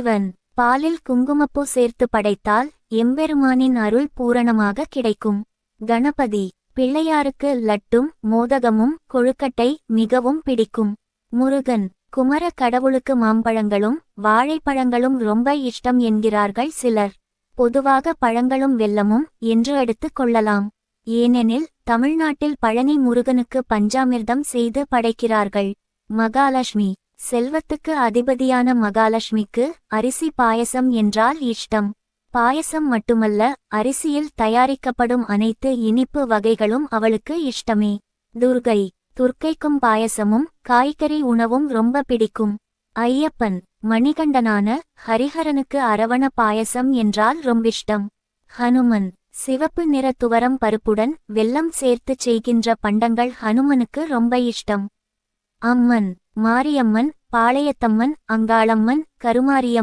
இவன் பாலில் குங்குமப்பூ சேர்த்து படைத்தால் எம்பெருமானின் அருள் பூரணமாக கிடைக்கும். கணபதி பிள்ளையாருக்கு லட்டும் மோதகமும் கொழுக்கட்டை மிகவும் பிடிக்கும். முருகன் குமர கடவுளுக்கு மாம்பழங்களும் வாழைப்பழங்களும் ரொம்ப இஷ்டம் என்கிறார்கள் சிலர். பொதுவாக பழங்களும் வெல்லமும் என்று எடுத்துக் கொள்ளலாம். ஏனெனில் தமிழ்நாட்டில் பழனி முருகனுக்கு பஞ்சாமிர்தம் செய்து படைக்கிறார்கள். மகாலட்சுமி செல்வத்துக்கு அதிபதியான மகாலட்சுமிக்கு அரிசி பாயசம் என்றால் இஷ்டம். பாயசம் மட்டுமல்ல, அரிசியில் தயாரிக்கப்படும் அனைத்து இனிப்பு வகைகளும் அவளுக்கு இஷ்டமே. துர்க்கைக்கும் பாயசமும் காய்கறி உணவும் ரொம்ப பிடிக்கும். ஐயப்பன் மணிகண்டனான ஹரிஹரனுக்கு அரவண பாயசம் என்றால் ரொம்பிஷ்டம். ஹனுமன் சிவப்பு நிற துவரம் பருப்புடன் வெல்லம் சேர்த்து செய்கின்ற பண்டங்கள் ஹனுமனுக்கு ரொம்ப இஷ்டம். அம்மன் மாரியம்மன், பாளையத்தம்மன், அங்காளம்மன், கருமாரியம்மன்.